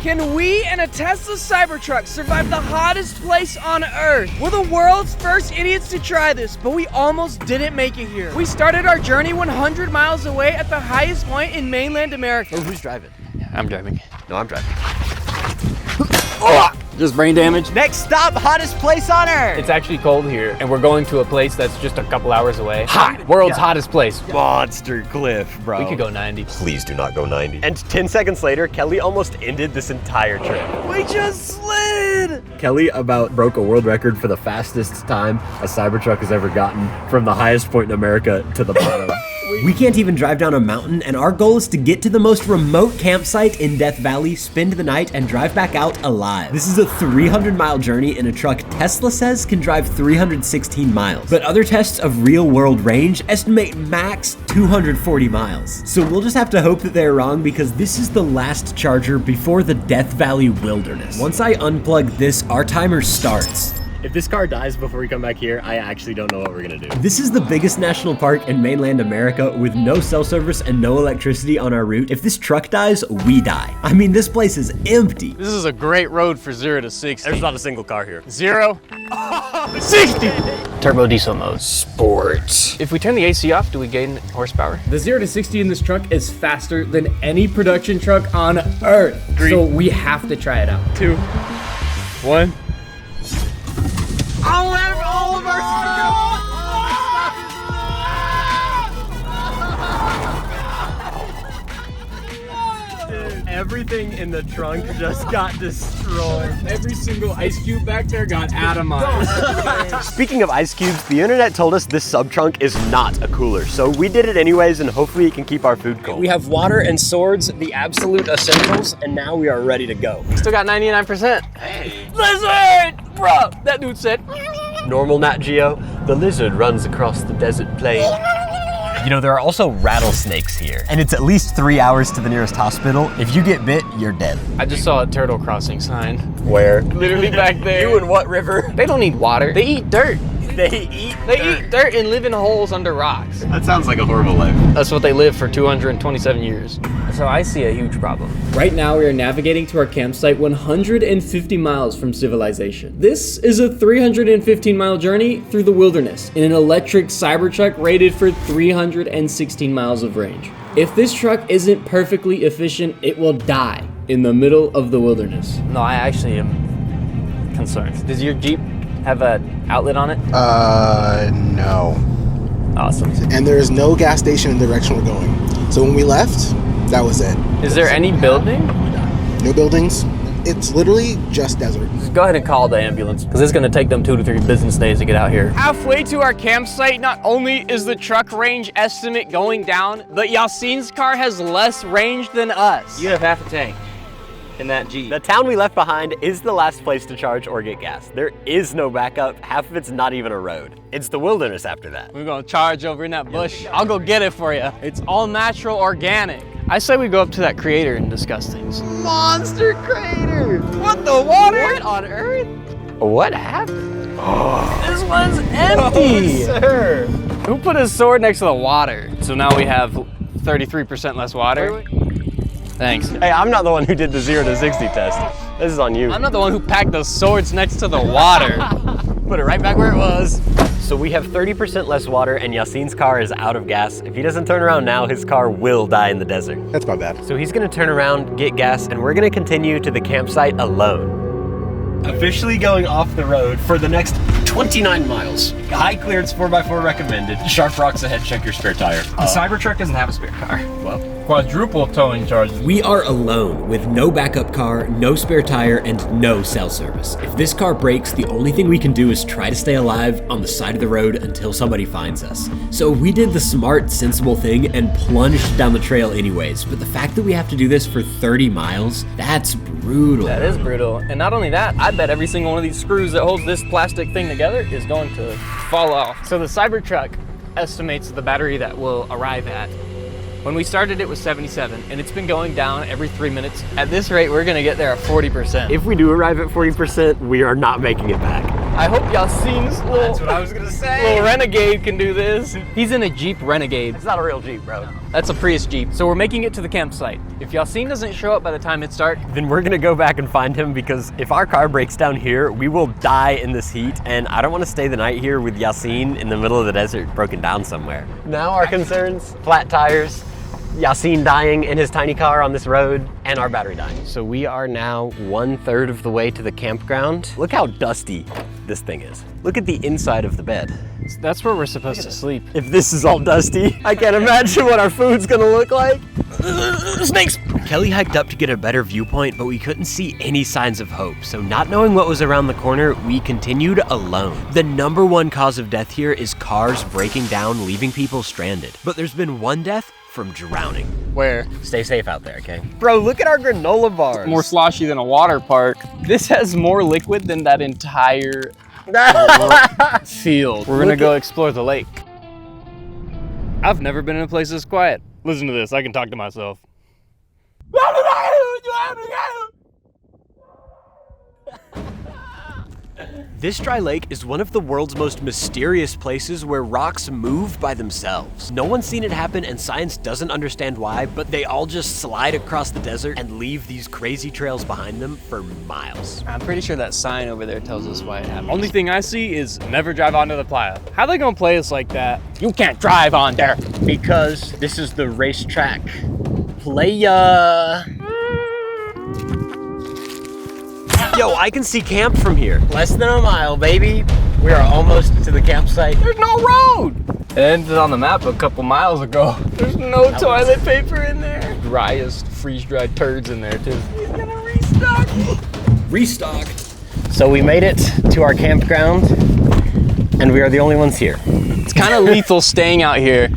Can we and a Tesla Cybertruck survive the hottest place on Earth? We're the world's first idiots to try this, but we almost didn't make it here. We started our journey 100 miles away at the highest point in mainland America. Oh, who's driving? I'm driving. No, I'm driving. Just brain damage. Next stop, hottest place on Earth. It's actually cold here, and we're going to a place that's just a couple hours away. Hot. World's hottest place. Monster cliff, bro. We could go 90. Please do not go 90. And 10 seconds later, Kelly almost ended this entire trip. We just slid! Kelly about broke a world record for the fastest time a Cybertruck has ever gotten from the highest point in America to the bottom. We can't even drive down a mountain, and our goal is to get to the most remote campsite in Death Valley, spend the night, and drive back out alive. This is a 300-mile journey in a truck Tesla says can drive 316 miles. But other tests of real-world range estimate max 240 miles. So we'll just have to hope that they're wrong, because this is the last charger before the Death Valley Wilderness. Once I unplug this, our timer starts. If this car dies before we come back here, I actually don't know what we're gonna do. This is the biggest national park in mainland America with no cell service and no electricity on our route. If this truck dies, we die. I mean, this place is empty. This is a great road for 0 to 60. There's not a single car here. 0, 60. Turbo diesel mode. Sports. If we turn the AC off, do we gain horsepower? The 0 to 60 in this truck is faster than any production truck on Earth. So we have to try it out. 2, 1. All of our Everything in the trunk just got destroyed. Every single ice cube back there got atomized. Speaking of ice cubes, the internet told us this sub-trunk is not a cooler, so we did it anyways, and hopefully it can keep our food cold. We have water and swords, the absolute essentials, and now we are ready to go. Still got 99%. Hey. Lizard! Bro, that dude said. Normal Nat Geo, the lizard runs across the desert plain. You know, there are also rattlesnakes here, and it's at least 3 hours to the nearest hospital. If you get bit, you're dead. I just saw a turtle crossing sign. Where? Literally back there. You in what river? They don't need water. They eat dirt. They eat dirt and live in holes under rocks. That sounds like a horrible life. That's what they live for 227 years. So I see a huge problem. Right now we are navigating to our campsite 150 miles from civilization. This is a 315-mile journey through the wilderness in an electric Cybertruck rated for 316 miles of range. If this truck isn't perfectly efficient, it will die in the middle of the wilderness. No, I actually am concerned. Does your Jeep have an outlet on it? No. Awesome. And there is no gas station in the direction we're going. So when we left, that was it. Is there any building? No buildings. It's literally just desert. Just go ahead and call the ambulance, because it's gonna take them 2 to 3 business days to get out here. Halfway to our campsite, not only is the truck range estimate going down, but Yasin's car has less range than us. You have half a tank in that Jeep. The town we left behind is the last place to charge or get gas. There is no backup. Half of it's not even a road. It's the wilderness after that. We're gonna charge over in that bush. I'll go get it for you. It's all natural, organic. I say we go up to that crater and discuss things. Monster crater! What the water? What on earth? What happened? This one's empty! Sir! Who put his sword next to the water? So now we have 33% less water. Thanks. Hey, I'm not the one who did the 0 to 60 test. This is on you. I'm not the one who packed the swords next to the water. Put it right back where it was. So we have 30% less water, and Yasin's car is out of gas. If he doesn't turn around now, his car will die in the desert. That's not bad. So he's gonna turn around, get gas, and we're gonna continue to the campsite alone. Officially going off the road for the next 29 miles. High clearance 4x4 recommended. Sharp rocks ahead, check your spare tire. The Cybertruck doesn't have a spare car. Well, Quadruple towing charges. We are alone with no backup car, no spare tire, and no cell service. If this car breaks, the only thing we can do is try to stay alive on the side of the road until somebody finds us. So we did the smart, sensible thing and plunged down the trail anyways, but the fact that we have to do this for 30 miles, that's brutal. That is brutal. And not only that, I bet every single one of these screws that holds this plastic thing together is going to fall off. So the Cybertruck estimates the battery that will arrive at. When we started, it was 77, and it's been going down every 3 minutes. At this rate, we're gonna get there at 40%. if we do arrive at 40%, we are not making it back. I hope Yassine's That's what I was gonna say. little Renegade can do this. He's in a Jeep Renegade. It's not a real Jeep, bro. That's a Prius Jeep. So we're making it to the campsite. If Yassine doesn't show up by the time it's dark, Then we're gonna go back and find him, because if our car breaks down here, we will die in this heat, and I don't want to stay the night here with Yassine in the middle of the desert, broken down somewhere. Now our concerns: flat tires, Yassine dying in his tiny car on this road, and our battery dying. So we are now 1/3 of the way to the campground. Look how dusty this thing is. Look at the inside of the bed. that's where we're supposed to sleep. If this is all dusty, I can't imagine what our food's gonna look like. Snakes! Kelly hiked up to get a better viewpoint, but we couldn't see any signs of hope. So not knowing what was around the corner, we continued alone. The #1 cause of death here is cars breaking down, leaving people stranded. But there's been one death from drowning. Where? Stay safe out there, okay? Bro, look at our granola bars. More sloshy than a water park. This has more liquid than that entire field. We're gonna go explore the lake. I've never been in a place this quiet. Listen to this, I can talk to myself. This dry lake is one of the world's most mysterious places where rocks move by themselves. No one's seen it happen, and science doesn't understand why, but they all just slide across the desert and leave these crazy trails behind them for miles. I'm pretty sure that sign over there tells us why it happened. Only thing I see is never drive onto the playa. How they gonna play us like that? You can't drive on there. Because this is the racetrack. Playa. Yo, I can see camp from here. Less than a mile, baby. We are almost to the campsite. There's no road. It ended on the map a couple miles ago. There's no toilet paper in there. Driest freeze-dried turds in there too. He's gonna restock. Restock. So we made it to our campground, and we are the only ones here. It's kind of lethal staying out here,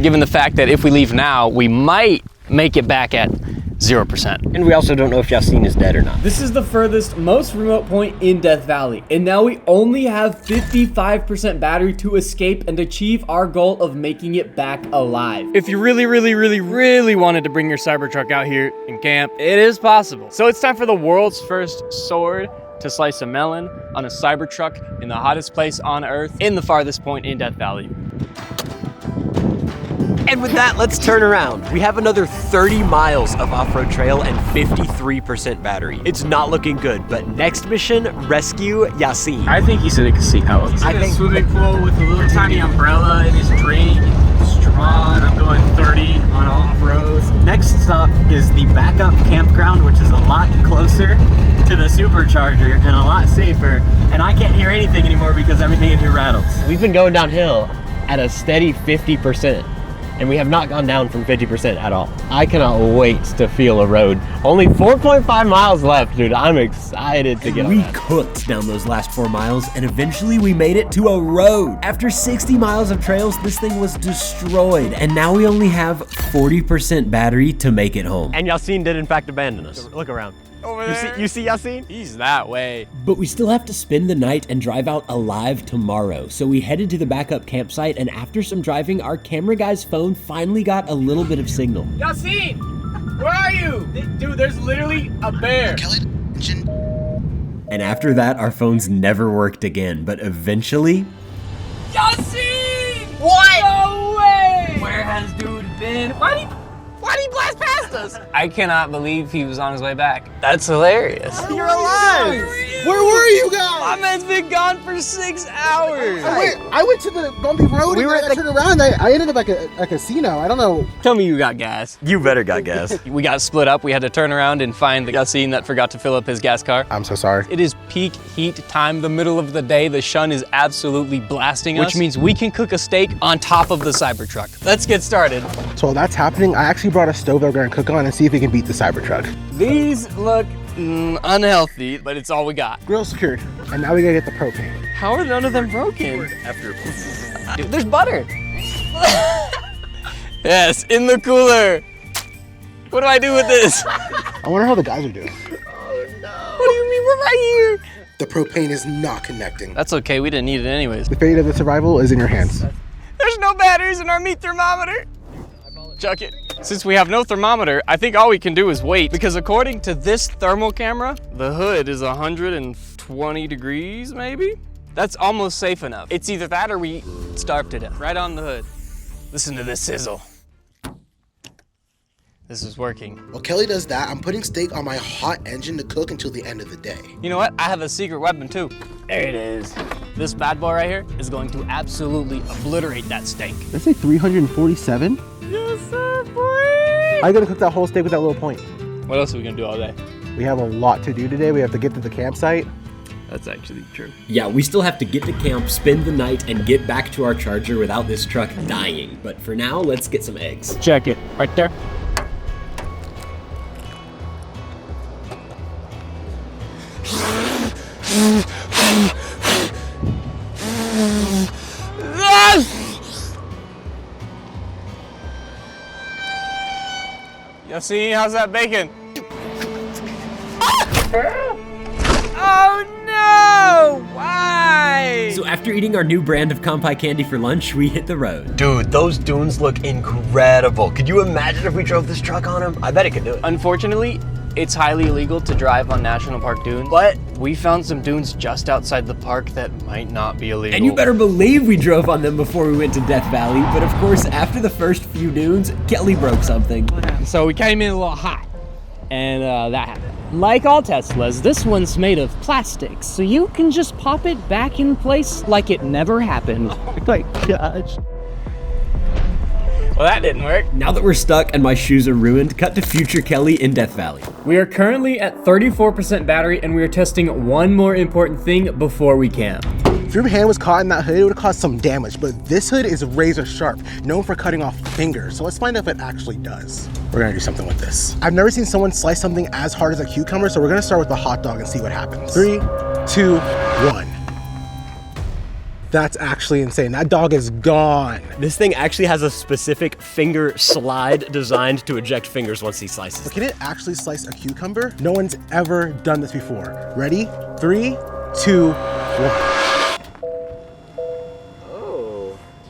given the fact that if we leave now, we might make it back at 0%. And we also don't know if Yassine is dead or not. This is the furthest, most remote point in Death Valley, and now we only have 55% battery to escape and achieve our goal of making it back alive. If you really wanted to bring your Cybertruck out here and camp, it is possible. So it's time for the world's first sword to slice a melon on a Cybertruck in the hottest place on Earth, in the farthest point in Death Valley. And with that, let's turn around. We have another 30 miles of off-road trail and 53% battery. It's not looking good, but next mission, rescue Yassine. I think he's in a casino. He's in a swimming pool with a little tiny umbrella in his drink, straw, and I'm going 30 on off-road. Next stop is the backup campground, which is a lot closer to the supercharger and a lot safer. And I can't hear anything anymore because everything in here rattles. We've been going downhill at a steady 50%. And we have not gone down from 50% at all. I cannot wait to feel a road. Only 4.5 miles left, dude. I'm excited to get on We that. cooked down those last 4 miles, and eventually we made it to a road. After 60 miles of trails, this thing was destroyed, and now we only have 40% battery to make it home. And Yassine did in fact abandon us. Look around. Over You see Yassine? He's that way. But we still have to spend the night and drive out alive tomorrow. So we headed to the backup campsite, and after some driving, our camera guy's phone finally got a little bit of signal. Yassine! Where are you? Dude, there's literally a bear. And after that, our phones never worked again, but eventually... Yassine! What? No way! Where has dude been? Why'd he blast past us? I cannot believe he was on his way back. That's hilarious. You're alive! Where were you My guys? man's been gone for 6 hours. I went to the bumpy road and I turned around. I ended up at a casino. I don't know. Tell me you got gas. You better got gas. We got split up. We had to turn around and find the Yassine that forgot to fill up his gas car. I'm so sorry. It is peak heat time, the middle of the day. The sun is absolutely blasting us, which means we can cook a steak on top of the Cybertruck. Let's get started. So while that's happening, I actually brought a stove that we're gonna cook on and see if we can beat the Cybertruck. These look unhealthy, but it's all we got. Grill secured. And now we gotta get the propane. How are none of them broken? Dude, there's butter. Yes, in the cooler. What do I do with this? I wonder how the guys are doing. What do you mean we're right here? The propane is not connecting. That's okay, we didn't need it anyways. The fate of the survival is in your hands. There's no batteries in our meat thermometer. Chuck it. Since we have no thermometer, I think all we can do is wait, because according to this thermal camera, the hood is 112 20 degrees maybe? That's almost safe enough. It's either that or we starve to death. Right on the hood. Listen to this sizzle. This is working. While Kelly does that, I'm putting steak on my hot engine to cook until the end of the day. You know what? I have a secret weapon too. There it is. This bad boy right here is going to absolutely obliterate that steak. Let's say 347. Yes, sir, boy! I'm gonna cook that whole steak with that little point. What else are we gonna do all day? We have a lot to do today. We have to get to the campsite. That's actually true. Yeah, we still have to get to camp, spend the night, and get back to our charger without this truck dying. But for now, let's get some eggs. Check it. Right there. You see, how's that bacon? Oh no! Why? So after eating our new brand of Kampai candy for lunch, we hit the road. Dude, those dunes look incredible. Could you imagine if we drove this truck on them? I bet it could do it. Unfortunately, it's highly illegal to drive on National Park dunes. But we found some dunes just outside the park that might not be illegal. And you better believe we drove on them before we went to Death Valley. But of course, after the first few dunes, Kelly broke something. So we came in a little hot, and that happened. Like all Teslas, this one's made of plastic, so you can just pop it back in place like it never happened. Oh my gosh. Well, that didn't work. Now that we're stuck and my shoes are ruined, cut to future Kelly in Death Valley. We are currently at 34% battery, and we are testing one more important thing before we camp. If your hand was caught in that hood, it would have caused some damage, but this hood is razor sharp, known for cutting off fingers. So let's find out if it actually does. We're gonna do something with this. I've never seen someone slice something as hard as a cucumber, so we're gonna start with the hot dog and see what happens. 3, 2, 1. That's actually insane. That dog is gone. This thing actually has a specific finger slide designed to eject fingers once he slices. But can it actually slice a cucumber? No one's ever done this before. Ready? 3, 2, 1.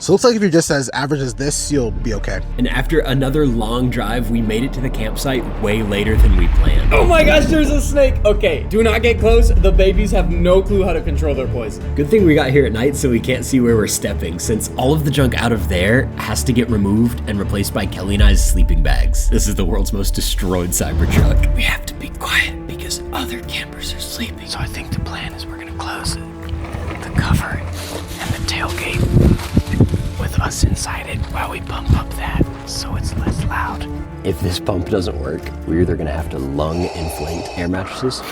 So it looks like if you're just as average as this, you'll be okay. And after another long drive, we made it to the campsite way later than we planned. Oh my gosh, there's a snake! Okay, do not get close. The babies have no clue how to control their poison. Good thing we got here at night so we can't see where we're stepping, since all of the junk out of there has to get removed and replaced by Kelly and I's sleeping bags. This is the world's most destroyed Cybertruck. We have to be quiet because other campers are sleeping. So I think the plan is we're gonna close the cover and the tailgate with us inside it while we pump up that so it's less loud. If this pump doesn't work, we're either gonna have to lung inflate air mattresses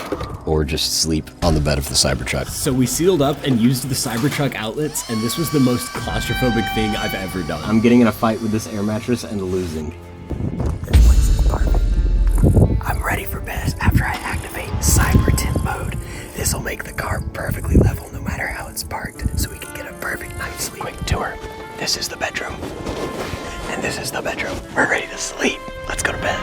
or just sleep on the bed of the Cybertruck. So we sealed up and used the Cybertruck outlets, and this was the most claustrophobic thing I've ever done. I'm getting in a fight with this air mattress and losing. This place is perfect. I'm ready for bed after I activate Cyber Tent mode. This will make the car perfectly level no matter how it's parked, so we can get a perfect night's sleep. Quick tour. This is the bedroom. And this is the bedroom. We're ready to sleep. Let's go to bed.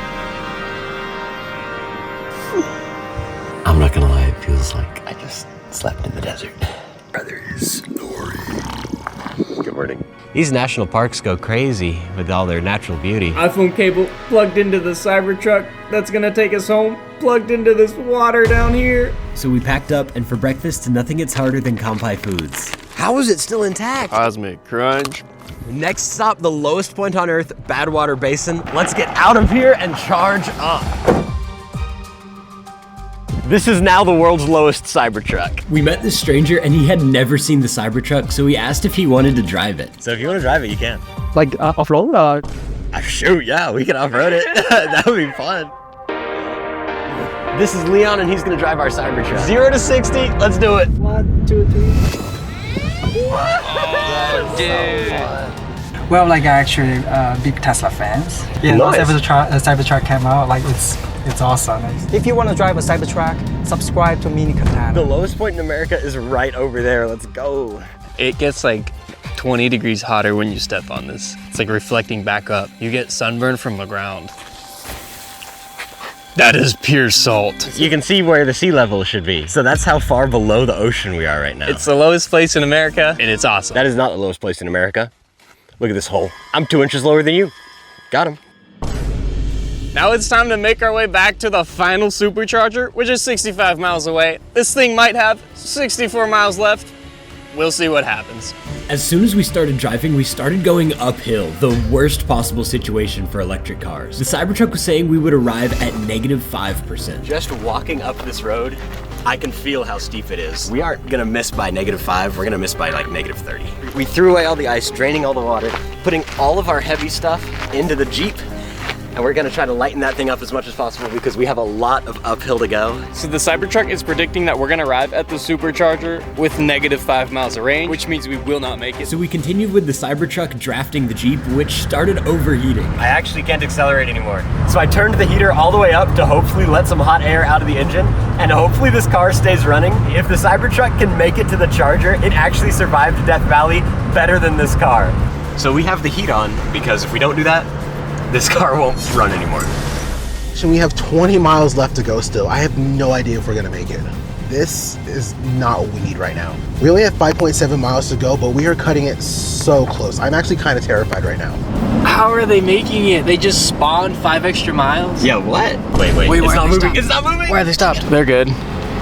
I'm not gonna lie, it feels like I just slept in the desert. Brothers, glory. Good morning. These national parks go crazy with all their natural beauty. iPhone cable plugged into the Cybertruck that's gonna take us home, plugged into this water down here. So we packed up, and for breakfast, nothing gets harder than Kampai foods. How is it still intact? Cosmic Crunch. Next stop, the lowest point on Earth, Badwater Basin. Let's get out of here and charge up. This is now the world's lowest Cybertruck. We met this stranger, and he had never seen the Cybertruck, so we asked if he wanted to drive it. So if you want to drive it, you can. Like off-road? Shoot, yeah, we can off-road it. That would be fun. This is Leon, and he's gonna drive our Cybertruck. 0 to 60, let's do it. 1, 2, 3. Oh, dude. Well, like actually big Tesla fans. Yeah, Nice. Cybertruck came out, like it's awesome. If you want to drive a Cybertruck, subscribe to Mini Katana. The lowest point in America is right over there. Let's go. It gets like 20 degrees hotter when you step on this. It's like reflecting back up. You get sunburn from the ground. That is pure salt. You can see where the sea level should be. So that's how far below the ocean we are right now. It's the lowest place in America, and it's awesome. That is not the lowest place in America. Look at this hole. I'm 2 inches lower than you. Got him. Now it's time to make our way back to the final supercharger, which is 65 miles away. This thing might have 64 miles left. We'll see what happens. As soon as we started driving, we started going uphill, the worst possible situation for electric cars. The Cybertruck was saying we would arrive at -5%. Just walking up this road, I can feel how steep it is. We aren't gonna miss by -5, we're gonna miss by like -30. We threw away all the ice, draining all the water, putting all of our heavy stuff into the Jeep, and we're gonna try to lighten that thing up as much as possible because we have a lot of uphill to go. So the Cybertruck is predicting that we're gonna arrive at the supercharger with -5 miles of range, which means we will not make it. So we continued with the Cybertruck drafting the Jeep, which started overheating. I actually can't accelerate anymore. So I turned the heater all the way up to hopefully let some hot air out of the engine, and hopefully this car stays running. If the Cybertruck can make it to the charger, it actually survived Death Valley better than this car. So we have the heat on, because if we don't do that, this car won't run anymore. So we have 20 miles left to go still. I have no idea if we're gonna make it. This is not what we need right now. We only have 5.7 miles to go, but we are cutting it so close. I'm actually kind of terrified right now. How are they making it? They just spawned 5 extra miles? Yeah, what? Wait, it's not moving. It's not moving. Why are they stopped? They're good.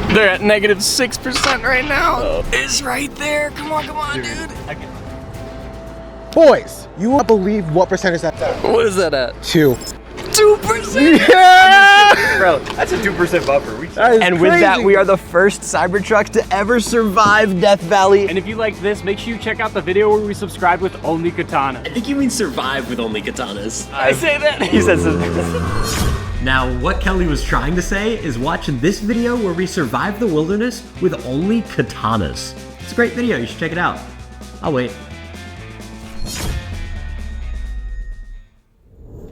They're at -6% right now. It's right there. Come on, dude. Boys, you won't believe what percentage that's at. What is that at? 2. 2%? Yeah! Bro, that's a 2% buffer. That is And with that, crazy. we are the first Cybertruck to ever survive Death Valley. And if you like this, make sure you check out the video where we subscribe with only katana. I think you mean survive with only katanas. I say that. He says Now, what Kelly was trying to say is watch this video where we survive the wilderness with only katanas. It's a great video, you should check it out. I'll wait.